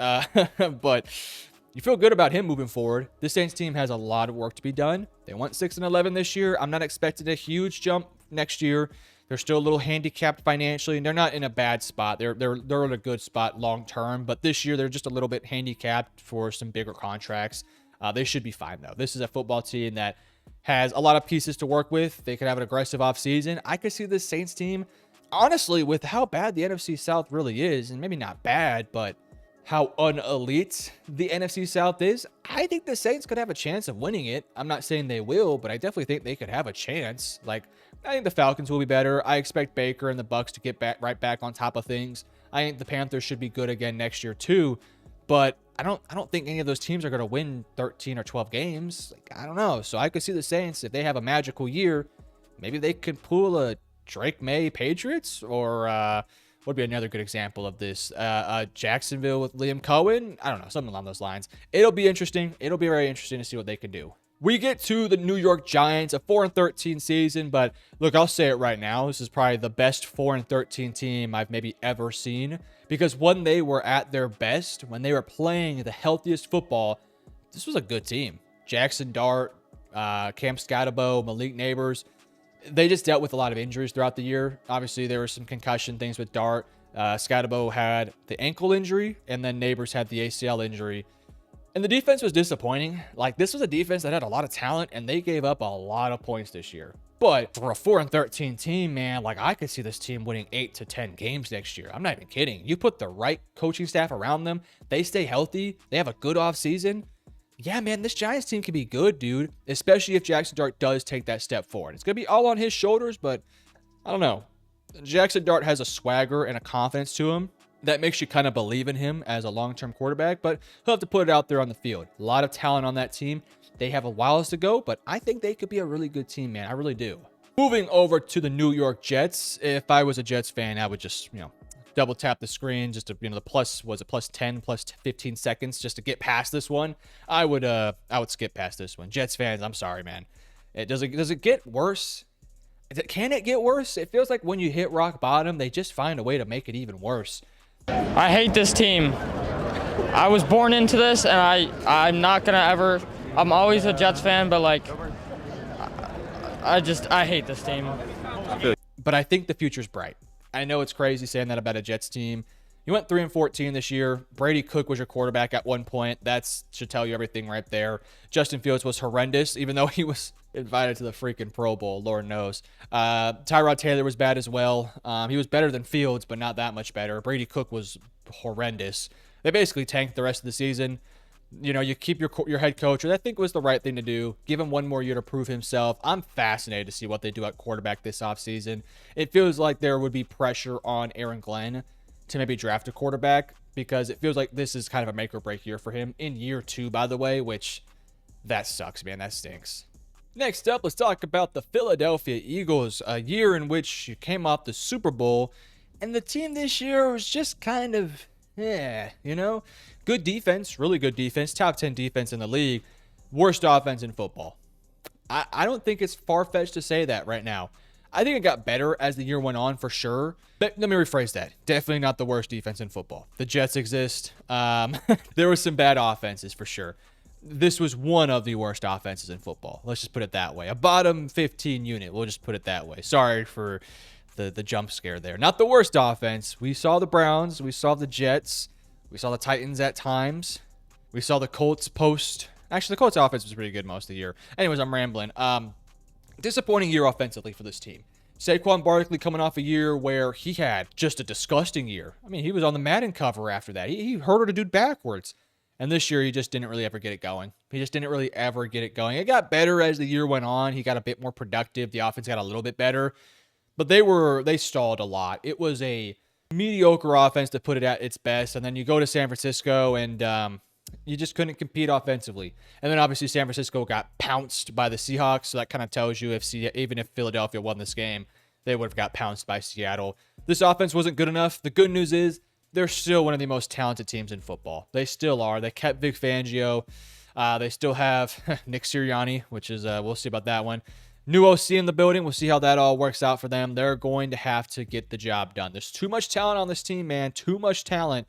Speaker 1: But you feel good about him moving forward. This Saints team has a lot of work to be done. They went 6-11 this year. I'm not expecting a huge jump next year. They're still a little handicapped financially, and they're not in a bad spot. They're in a good spot long term, but this year they're just a little bit handicapped for some bigger contracts. They should be fine though. This is a football team that has a lot of pieces to work with. They could have an aggressive offseason. I could see this Saints team, honestly, with how bad the NFC South really is, and maybe not bad, but how unelite the NFC South is, I think the Saints could have a chance of winning it. I'm not saying they will, but I definitely think they could have a chance. Like, I think the Falcons will be better. I expect Baker and the Bucs to get right back on top of things. I think the Panthers should be good again next year too, but I don't think any of those teams are going to win 13 or 12 games. Like, I don't know. So I could see the Saints, if they have a magical year, maybe they could pull a Drake May Patriots, or would be another good example of this. Jacksonville with Liam Cohen. I don't know, something along those lines. It'll be interesting. It'll be very interesting to see what they can do. We get to the New York Giants, a 4-13 season, but look, I'll say it right now. This is probably the best 4-13 team I've maybe ever seen, because when they were at their best, when they were playing the healthiest football, this was a good team. Jackson Dart, Cam Scatterbo, Malik Neighbors. They just dealt with a lot of injuries throughout the year. Obviously, there were some concussion things with Dart. Scatterbo had the ankle injury, and then Neighbors had the ACL injury. And the defense was disappointing. Like, this was a defense that had a lot of talent, and they gave up a lot of points this year. But for a 4-13 team, man, like, I could see this team winning 8 to 10 games next year. I'm not even kidding. You put the right coaching staff around them, they stay healthy, they have a good offseason. Yeah, man, this Giants team can be good, dude, especially if Jackson Dart does take that step forward. It's going to be all on his shoulders, but I don't know. Jackson Dart has a swagger and a confidence to him that makes you kind of believe in him as a long-term quarterback, but he'll have to put it out there on the field. A lot of talent on that team. They have a while to go, but I think they could be a really good team, man. I really do. Moving over to the New York Jets. If I was a Jets fan, I would just, double tap the screen just to, the plus, was it plus 10, plus 15 seconds just to get past this one. I would skip past this one. Jets fans, I'm sorry, man. Does it get worse? Can it get worse? It feels like when you hit rock bottom, they just find a way to make it even worse.
Speaker 9: I hate this team. I was born into this, and I'm not gonna ever. I'm always a Jets fan, but like, I hate this team.
Speaker 1: But I think the future's bright. I know it's crazy saying that about a Jets team. You went 3-14 this year. Brady Cook was your quarterback at one point. That should tell you everything right there. Justin Fields was horrendous, even though he was invited to the freaking Pro Bowl, Lord knows. Tyrod Taylor was bad as well. He was better than Fields, but not that much better. Brady Cook was horrendous. They basically tanked the rest of the season. You keep your head coach, which I think was the right thing to do. Give him one more year to prove himself. I'm fascinated to see what they do at quarterback this offseason. It feels like there would be pressure on Aaron Glenn to maybe draft a quarterback, because it feels like this is kind of a make or break year for him in year 2, by the way, which that sucks, man. That stinks. Next up, let's talk about the Philadelphia Eagles, a year in which you came off the Super Bowl, and the team this year was just kind of, good defense, really good defense, top 10 defense in the league, worst offense in football. I don't think it's far-fetched to say that right now. I think it got better as the year went on, for sure. But let me rephrase that. Definitely not the worst defense in football. The Jets exist. There were some bad offenses, for sure. This was one of the worst offenses in football. Let's just put it that way. A bottom 15 unit. We'll just put it that way. Sorry for the jump scare there. Not the worst offense. We saw the Browns. We saw the Jets. We saw the Titans at times. We saw the Colts post. Actually, the Colts offense was pretty good most of the year. Anyways, I'm rambling. Disappointing year offensively for this team. Saquon Barkley coming off a year where he had just a disgusting year. I mean, he was on the Madden cover after that. He hurdled a dude backwards. And this year, he just didn't really ever get it going. It got better as the year went on. He got a bit more productive. The offense got a little bit better. But they stalled a lot. It was a mediocre offense to put it at its best. And then you go to San Francisco and you just couldn't compete offensively. And then obviously San Francisco got pounced by the Seahawks. So that kind of tells you even if Philadelphia won this game, they would have got pounced by Seattle. This offense wasn't good enough. The good news is they're still one of the most talented teams in football. They still are. They kept Vic Fangio. They still have Nick Sirianni, which is, we'll see about that one. New OC in the building. We'll see how that all works out for them. They're going to have to get the job done. There's too much talent on this team, man. Too much talent.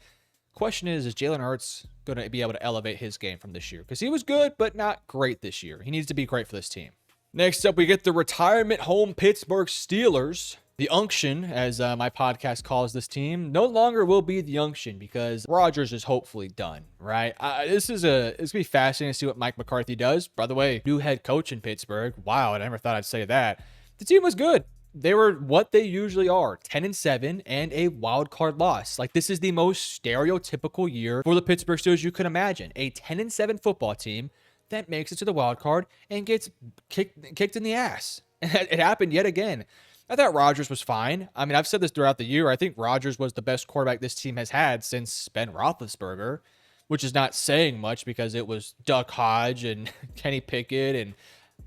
Speaker 1: Question is Jalen Hurts going to be able to elevate his game from this year? Because he was good, but not great this year. He needs to be great for this team. Next up, we get the retirement home Pittsburgh Steelers. The Unction, as my podcast calls this team, no longer will be the Unction because Rodgers is hopefully done, right? It's going to be fascinating to see what Mike McCarthy does. By the way, new head coach in Pittsburgh. Wow, I never thought I'd say that. The team was good. They were what they usually are, 10-7 and a wild card loss. Like, this is the most stereotypical year for the Pittsburgh Steelers you could imagine. A 10-7 football team that makes it to the wild card and gets kicked in the ass. It happened yet again. I thought Rodgers was fine. I mean, I've said this throughout the year. I think Rodgers was the best quarterback this team has had since Ben Roethlisberger, which is not saying much because it was Duck Hodge and Kenny Pickett and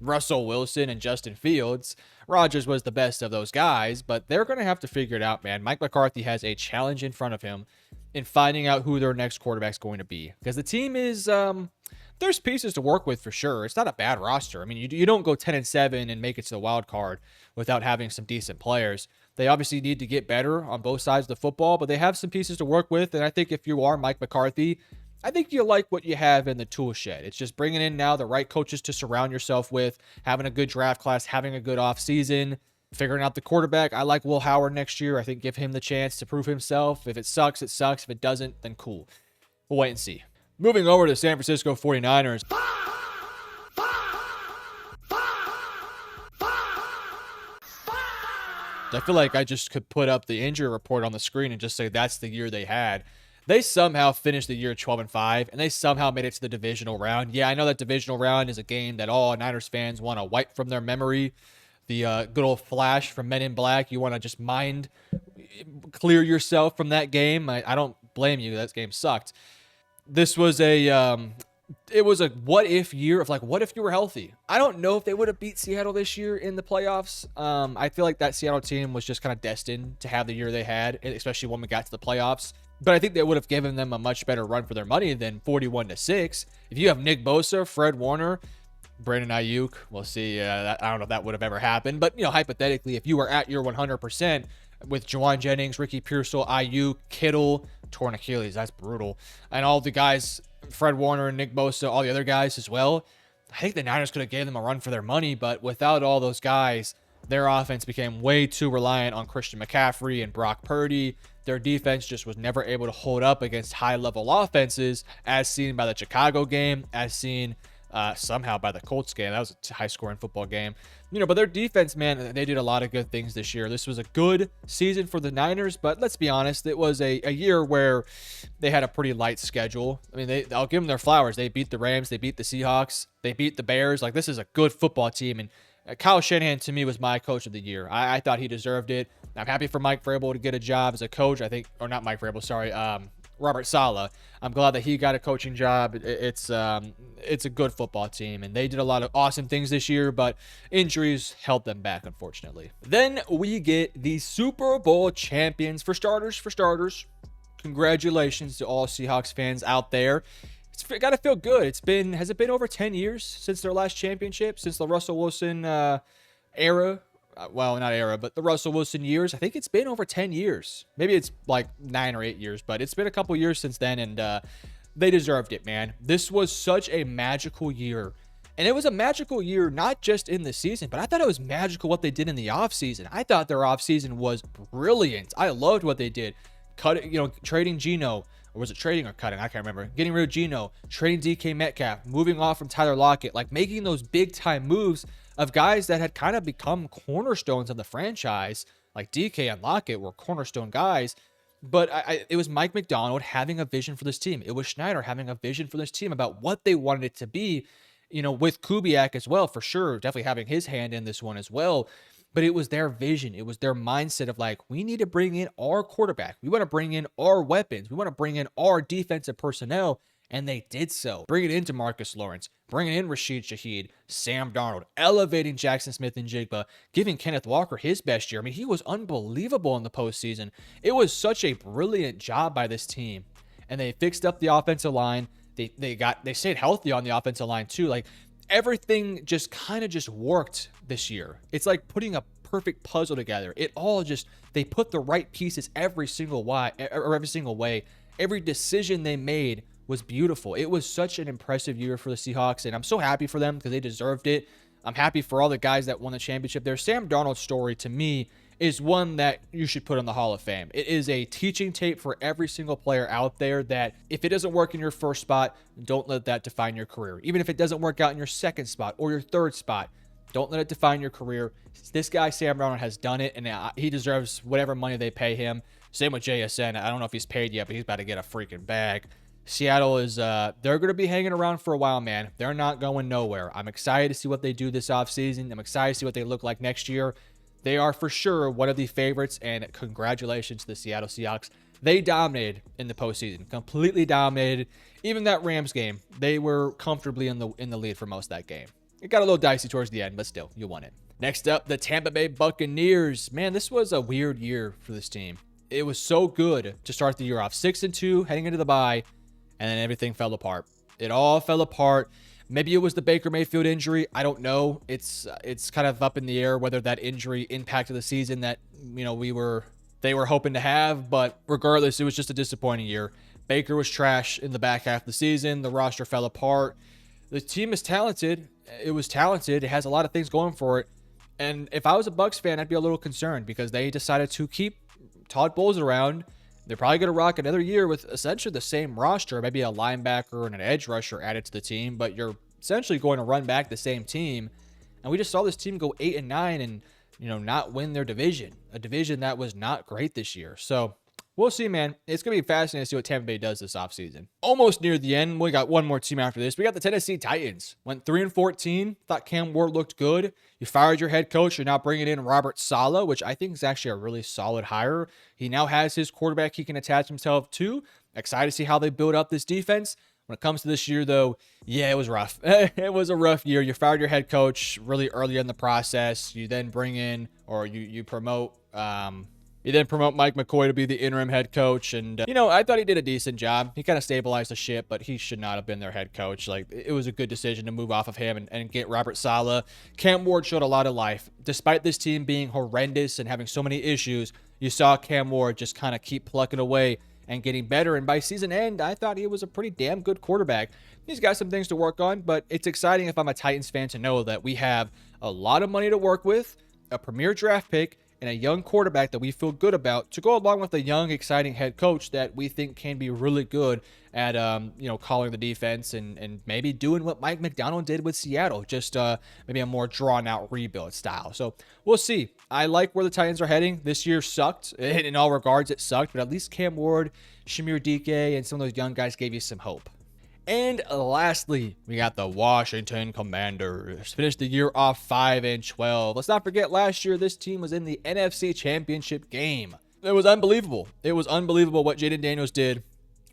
Speaker 1: Russell Wilson and Justin Fields. Rodgers was the best of those guys, but they're going to have to figure it out, man. Mike McCarthy has a challenge in front of him in finding out who their next quarterback's going to be. Because the team is, there's pieces to work with for sure. It's not a bad roster. I mean, you don't go 10-7 and make it to the wild card without having some decent players. They obviously need to get better on both sides of the football, but they have some pieces to work with. And I think if you are Mike McCarthy, I think you like what you have in the tool shed. It's just bringing in now the right coaches to surround yourself with, having a good draft class, having a good offseason, figuring out the quarterback. I like Will Howard next year. I think give him the chance to prove himself. If it sucks, it sucks. If it doesn't, then cool. We'll wait and see. Moving over to the San Francisco 49ers. I feel like I just could put up the injury report on the screen and just say that's the year they had. They somehow finished the year 12-5, and they somehow made it to the divisional round. Yeah, I know that divisional round is a game that all Niners fans want to wipe from their memory. The good old flash from Men in Black. You want to just mind clear yourself from that game. I don't blame you. That game sucked. This was it was a what if year of like, what if you were healthy? I don't know if they would have beat Seattle this year in the playoffs. I feel like that Seattle team was just kind of destined to have the year they had, especially when we got to the playoffs. But I think they would have given them a much better run for their money than 41-6. If you have Nick Bosa, Fred Warner, Brandon Ayuk, we'll see. I don't know if that would have ever happened. But, hypothetically, if you were at your 100% with Juwan Jennings, Ricky Pearsall, Ayuk, Kittle, torn Achilles, that's brutal. And all the guys, Fred Warner, Nick Bosa, all the other guys as well, I think the Niners could have gave them a run for their money. But without all those guys, their offense became way too reliant on Christian McCaffrey and Brock Purdy. Their defense just was never able to hold up against high-level offenses, as seen by the Chicago game, as seen somehow by the Colts game. That was a high-scoring football game. But their defense, man, they did a lot of good things this year. This was a good season for the Niners, but let's be honest, it was a year where they had a pretty light schedule. I mean, I'll give them their flowers. They beat the Rams. They beat the Seahawks. They beat the Bears. Like, this is a good football team, and Kyle Shanahan, to me, was my coach of the year. I thought he deserved it. I'm happy for Mike Vrabel to get a job as a coach. I think, or not Mike Vrabel, sorry, Robert Saleh. I'm glad that he got a coaching job. It's a good football team, and they did a lot of awesome things this year, but injuries held them back, unfortunately. Then we get the Super Bowl champions. For starters, congratulations to all Seahawks fans out there. It's got to feel good. Has it been over 10 years since their last championship, since the Russell Wilson era? Well, not era, but the Russell Wilson years. I think it's been over 10 years. Maybe it's like 9 or 8 years, but it's been a couple years since then, and they deserved it, man. This was such a magical year. And it was a magical year, not just in the season, but I thought it was magical what they did in the offseason. I thought their offseason was brilliant. I loved what they did. Trading Geno. Or was it trading or cutting? I can't remember. Getting rid of Geno, trading DK Metcalf, moving off from Tyler Lockett, like making those big time moves of guys that had kind of become cornerstones of the franchise. Like DK and Lockett were cornerstone guys. But it was Mike McDonald having a vision for this team. It was Schneider having a vision for this team about what they wanted it to be, with Kubiak as well, for sure. Definitely having his hand in this one as well. But it was their vision. It was their mindset of like, we need to bring in our quarterback. We want to bring in our weapons. We want to bring in our defensive personnel. And they did so. Bringing in DeMarcus Lawrence, bringing in Rashid Shaheed, Sam Darnold, elevating Jackson Smith and Jigba, giving Kenneth Walker his best year. I mean, he was unbelievable in the postseason. It was such a brilliant job by this team. And they fixed up the offensive line. They stayed healthy on the offensive line too. Like, everything just kind of worked this year. It's like putting a perfect puzzle together. They put the right pieces every single way. Every decision they made was beautiful. It was such an impressive year for the Seahawks, and I'm so happy for them because they deserved it. I'm happy for all the guys that won the championship there. Sam Darnold's story, to me, is one that you should put in the Hall of Fame. It is a teaching tape for every single player out there that if it doesn't work in your first spot, don't let that define your career. Even if it doesn't work out in your second spot or your third spot, don't let it define your career. This guy, Sam Darnold, has done it, and he deserves whatever money they pay him. Same with JSN. I don't know if he's paid yet, but he's about to get a freaking bag. Seattle is, they're going to be hanging around for a while, man. They're not going nowhere. I'm excited to see what they do this offseason. I'm excited to see what they look like next year. They are for sure one of the favorites, and congratulations to the Seattle Seahawks. They dominated in the postseason, completely dominated. Even that Rams game, they were comfortably in the lead for most of that game. It got a little dicey towards the end, but still, you won it. Next up, the Tampa Bay Buccaneers. Man, this was a weird year for this team. It was so good to start the year off 6-2, heading into the bye, and then everything fell apart. It all fell apart. Maybe it was the Baker Mayfield injury. I don't know. It's kind of up in the air whether that injury impacted the season that they were hoping to have. But regardless, it was just a disappointing year. Baker was trash in the back half of the season. The roster fell apart. The team is talented. It was talented. It has a lot of things going for it. And if I was a Bucks fan, I'd be a little concerned because they decided to keep Todd Bowles around. They're probably going to rock another year with essentially the same roster, maybe a linebacker and an edge rusher added to the team, but you're essentially going to run back the same team. And we just saw this team go 8-9 and, not win their division, a division that was not great this year. So we'll see, man. It's going to be fascinating to see what Tampa Bay does this offseason. Almost near the end, we got one more team after this. We got the Tennessee Titans. Went 3-14. Thought Cam Ward looked good. You fired your head coach. You're now bringing in Robert Saleh, which I think is actually a really solid hire. He now has his quarterback he can attach himself to. Excited to see how they build up this defense. When it comes to this year, though, yeah, it was rough. It was a rough year. You fired your head coach really early in the process. You then bring in, or you promote, Mike McCoy to be the interim head coach. And, I thought he did a decent job. He kind of stabilized the ship, but he should not have been their head coach. Like, it was a good decision to move off of him and get Robert Saleh. Cam Ward showed a lot of life. Despite this team being horrendous and having so many issues, you saw Cam Ward just kind of keep plucking away and getting better. And by season end, I thought he was a pretty damn good quarterback. He's got some things to work on, but it's exciting if I'm a Titans fan to know that we have a lot of money to work with, a premier draft pick, and a young quarterback that we feel good about to go along with a young, exciting head coach that we think can be really good at, calling the defense and maybe doing what Mike McDonald did with Seattle, just maybe a more drawn-out rebuild style. So we'll see. I like where the Titans are heading. This year sucked. In all regards, it sucked, but at least Cam Ward, Shamir Dike, and some of those young guys gave you some hope. And lastly, we got the Washington Commanders. Finished the year off 5-12. Let's not forget last year, this team was in the NFC Championship game. It was unbelievable. It was unbelievable what Jaden Daniels did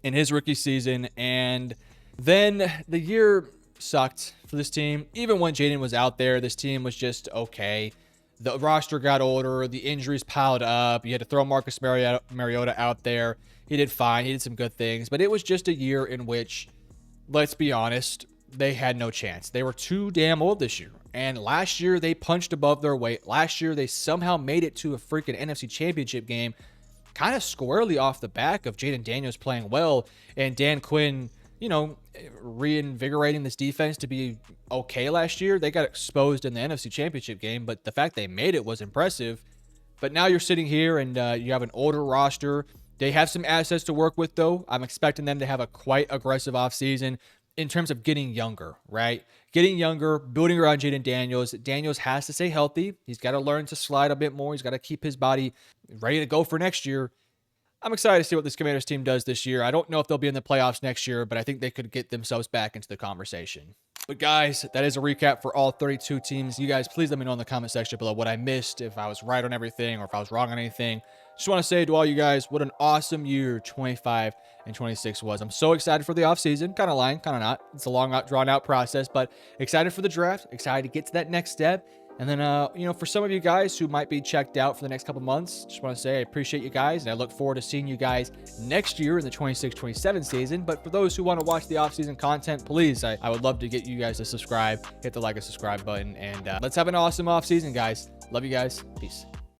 Speaker 1: in his rookie season. And then the year sucked for this team. Even when Jaden was out there, this team was just okay. The roster got older. The injuries piled up. You had to throw Marcus Mariota out there. He did fine. He did some good things. But it was just a year in which, let's be honest, they had no chance. They were too damn old this year. And last year, they punched above their weight. Last year, they somehow made it to a freaking NFC Championship game, kind of squarely off the back of Jaden Daniels playing well and Dan Quinn, reinvigorating this defense to be okay last year. They got exposed in the NFC Championship game, but the fact they made it was impressive. But now you're sitting here and you have an older roster. They have some assets to work with, though. I'm expecting them to have a quite aggressive offseason in terms of getting younger, right? Getting younger, building around Jaden Daniels. Daniels has to stay healthy. He's got to learn to slide a bit more. He's got to keep his body ready to go for next year. I'm excited to see what this Commanders team does this year. I don't know if they'll be in the playoffs next year, but I think they could get themselves back into the conversation. But guys, that is a recap for all 32 teams. You guys, please let me know in the comment section below what I missed, if I was right on everything or if I was wrong on anything. Just want to say to all you guys, what an awesome year 25 and 26 was. I'm so excited for the offseason. Kind of lying, kind of not. It's a long, drawn-out process, but excited for the draft, excited to get to that next step. And then, for some of you guys who might be checked out for the next couple months, just want to say I appreciate you guys, and I look forward to seeing you guys next year in the 26-27 season. But for those who want to watch the offseason content, please, I would love to get you guys to subscribe, hit the like and subscribe button, and let's have an awesome offseason, guys. Love you guys. Peace.